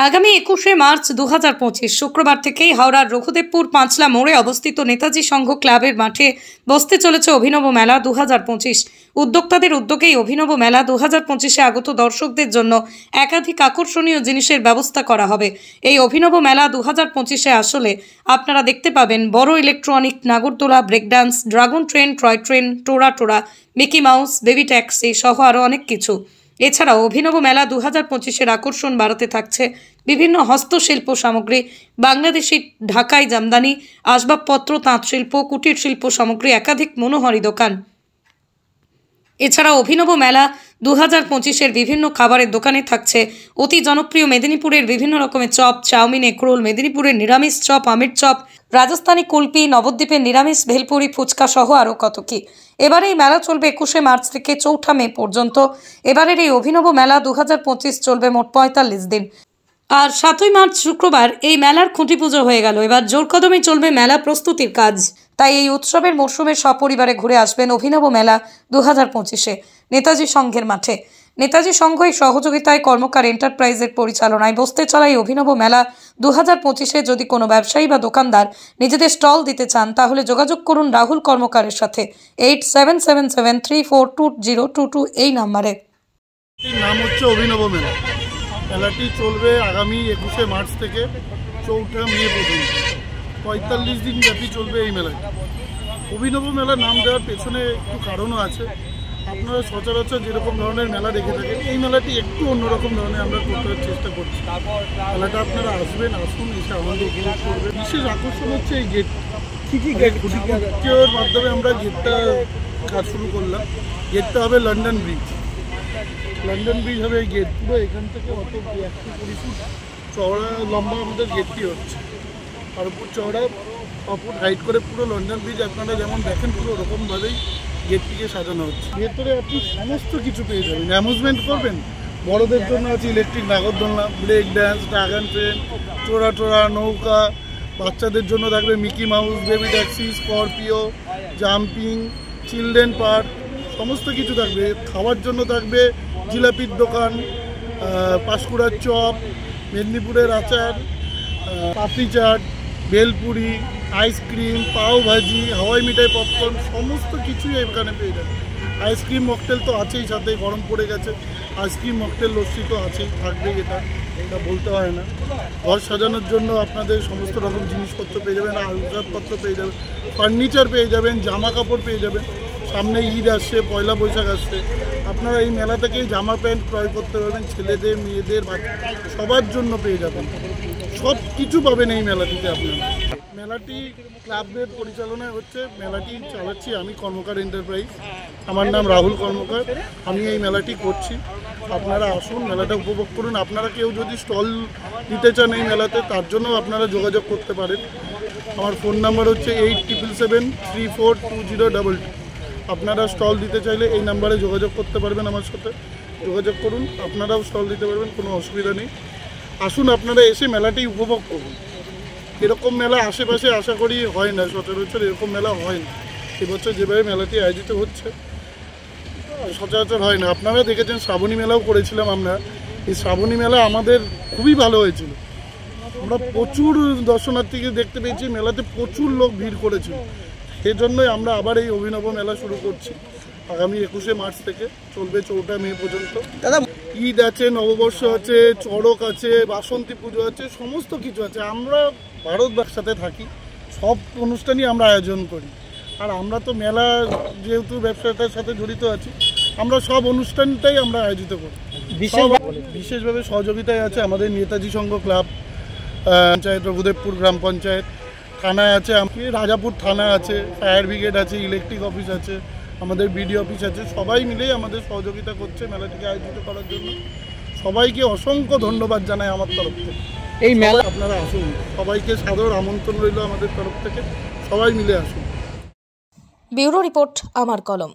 আগামী 21শে মার্চ 2025 শুক্রবার থেকেই হাওড়ার রঘুদেবপুর পাঁচলা মোড়ে অবস্থিত নেতাজি সংঘ ক্লাবের মাঠে বসতে চলেছে অভিনব মেলা 2025। উদ্যোক্তাদের উদ্যোগেই অভিনব মেলা 2025-এ আগত দর্শকদের জন্য একাধিক আকর্ষণীয় জিনিসের ব্যবস্থা করা হবে। এই অভিনব মেলা 2025-এ আসলে আপনারা দেখতে পাবেন বড় ইলেকট্রনিক, নাগরদোলা, break dance, dragon train, toy train, টোরা, মিকি মাউস, বেবি ট্যাক্সি সহ আরও অনেক কিছু। এছাড়াও অভিনব মেলা 2025-এর আকর্ষণ বাড়াতে থাকছে বিভিন্ন হস্তশিল্প সামগ্রী, বাংলাদেশি ঢাকাই জামদানি, আসবাবপত্র, তাঁতশিল্প, কুটির শিল্প সামগ্রী, একাধিক মনোহারী দোকান। এছাড়াও অভিনব মেলা 2025-এর বিভিন্ন খাবারের দোকানে থাকছে অতি জনপ্রিয় মেদিনীপুরের বিভিন্ন রকমের চপ, চাউমিন, এগরোল, মেদিনীপুরের নিরামিষ চপ, আমের চপ, রাজস্থানী কুলপি, নবদ্বীপের নিরামিষ ভেলপুরি, ফুচকা সহ আরও কত কি। এবারে এই মেলা চলবে 21শে মার্চ থেকে 4 মে পর্যন্ত। এবারের এই অভিনব মেলা 2025 চলবে মোট 45 দিন। আর 7 মার্চ শুক্রবার এই মেলার খুঁটি পুজো হয়ে গেল। এবার জোর কদমে চলবে মেলা প্রস্তুতির কাজ। তাই এই উৎসবের মরশুমে সপরিবারে ঘুরে আসবেন অভিনব মেলা 2025-এ নেতাজি সংঘের মাঠে। নেতাজি সংঘ এই সহযোগিতায় কর্মকার এন্টারপ্রাইজের পরিচালনায় বসতে চলা এই অভিনব মেলা 2025-এ যদি কোনো ব্যবসায়ী বা দোকানদার নিজেদের স্টল দিতে চান তাহলে যোগাযোগ করুন রাহুল কর্মকারের সাথে 8777342022 এই নাম্বারে। নাম হচ্ছে অভিনব মেলা। মেলাটি চলবে আগামী 21শে মার্চ থেকে 4 মে পর্যন্ত। 45 দিন ব্যাপী চলবে এই মেলাটি। অভিনব মেলা নাম দেওয়ার পেছনে একটু কারণও আছে। আপনারা সচরাচর যেরকম ধরনের মেলা দেখে থাকেন, এই মেলাটি একটু অন্যরকম ধরনের আমরা করতে চেষ্টা করছি। মেলাটা আপনারা আসবেন, আসুন, এসে আনন্দ উপভোগ করবেন। বিশেষ আকর্ষণ হচ্ছে এই গেট। খুঁটির মাধ্যমে আমরা গেটটা কাজ শুরু করলাম। গেটটা হবে লন্ডন ব্রিজ হবে এই গেট। পুরো এখান থেকে অত 120 ফুট চওড়া লম্বা আমাদের গেটটি হচ্ছে, আর উপর চওড়া ফুট হাইট করে পুরো লন্ডন ব্রিজ আপনারা যেমন দেখেন পুরো ওরকমভাবেই গেটটিকে সাজানো হচ্ছে। ভেতরে আপনি সমস্ত কিছু পেয়ে যাবেন। অ্যামিউজমেন্ট করবেন, বড়দের জন্য আছে ইলেকট্রিক নাগরদোলনা, ব্রেক ডান্স, ড্রাগন ট্রেন, টোরা, নৌকা। বাচ্চাদের জন্য থাকবে Mickey Mouse, baby taxi, Scorpio, jumping, children park, সমস্ত কিছু থাকবে। খাওয়ার জন্য থাকবে জিলাপির দোকান, পাঁশকুড়ার চপ, মেদিনীপুরের আচার, পাপড়ি চাট, ভেলপুরি, আইসক্রিম, পাও ভাজি, হাওয়াই মিঠাই, পপকর্ন, সমস্ত কিছুই এখানে পেয়ে যাবে। আইসক্রিম মকটেল তো আছেই, সাথে গরম পড়ে গেছে আইসক্রিম মকটেল, লস্যি তো আছেই, থাকবেই। এটা বলতে হয় না। ঘর সাজানোর জন্য আপনাদের সমস্ত রকম জিনিসপত্র পেয়ে যাবেন, আসবাবপত্র পেয়ে যাবেন, ফার্নিচার পেয়ে যাবেন, জামা কাপড় পেয়ে যাবেন। সামনে ঈদ আসছে, পয়লা বৈশাখ আসছে। আপনারা এই মেলা থেকেই জামা প্যান্ট ক্রয় করতে পারবেন, ছেলেদের, মেয়েদের, সবার জন্য পেয়ে যাবেন। সব কিছু পাবেন এই মেলাটিতে আপনারা। মেলাটি ক্লাবের পরিচালনায় হচ্ছে। মেলাটি চালাচ্ছি আমি, কর্মকার এন্টারপ্রাইজ। আমার নাম রাহুল কর্মকার। আমি এই মেলাটি করছি। আপনারা আসুন, মেলাটা উপভোগ করুন। আপনারা কেউ যদি স্টল দিতে চান এই মেলাতে, তার জন্য আপনারা যোগাযোগ করতে পারেন। আমার ফোন নাম্বার হচ্ছে 8777342022। আপনারা স্টল দিতে চাইলে এই নাম্বারে যোগাযোগ করতে পারবেন, আমার সাথে যোগাযোগ করুন। আপনারাও স্টল দিতে পারবেন, কোনো অসুবিধা নেই। আসুন, আপনারা এসে মেলাটি উপভোগ করুন। এরকম মেলা আশেপাশে আশা করি হয় না, সচরাচর এরকম মেলা হয় না। এবছর যেভাবে মেলাটি আয়োজিত হচ্ছে সচরাচর হয় না। আপনারা দেখেছেন শ্রাবণী মেলাও করেছিলাম আমরা। এই শ্রাবণী মেলা আমাদের খুবই ভালো হয়েছিল। আমরা প্রচুর দর্শনার্থীকে দেখতে পেয়েছি, মেলাতে প্রচুর লোক ভিড় করেছিল। সেজন্যই আমরা আবার এই অভিনব মেলা শুরু করছি। আগামী 21শে মার্চ থেকে চলবে 4 মে পর্যন্ত। ঈদ আছে, নববর্ষ আছে, চড়ক আছে, বাসন্তী পুজো আছে, সমস্ত কিছু আছে। আমরা ভারতবর্ষের সাথে থাকি, সব অনুষ্ঠানই আমরা আয়োজন করি। আর আমরা তো মেলা যেহেতু ব্যবসাটার সাথে জড়িত আছি, আমরা সব অনুষ্ঠানটাই আমরা আয়োজিত করি। বিশেষভাবে সহযোগিতায় আছে আমাদের নেতাজি সংঘ ক্লাব, পঞ্চায়েত, রঘুদেবপুর গ্রাম পঞ্চায়েত, থানায় আছে, রাজাপুর থানা আছে, ফায়ার ব্রিগেড আছে, ইলেকট্রিক অফিস আছে, আমাদের বিডিও অফিস আছে। সবাই মিলেই আমাদের সহযোগিতা করছে মেলাটিকে আয়োজিত করার জন্য। সবাইকে অসংখ্য ধন্যবাদ জানাই আমার তরফ থেকে। এই মেলা আপনারা আসুন, সবাইকে সাদর আমন্ত্রণ রইল আমাদের তরফ থেকে। সবাই মিলে আসুন। ব্যুরো রিপোর্ট, আমার কলম।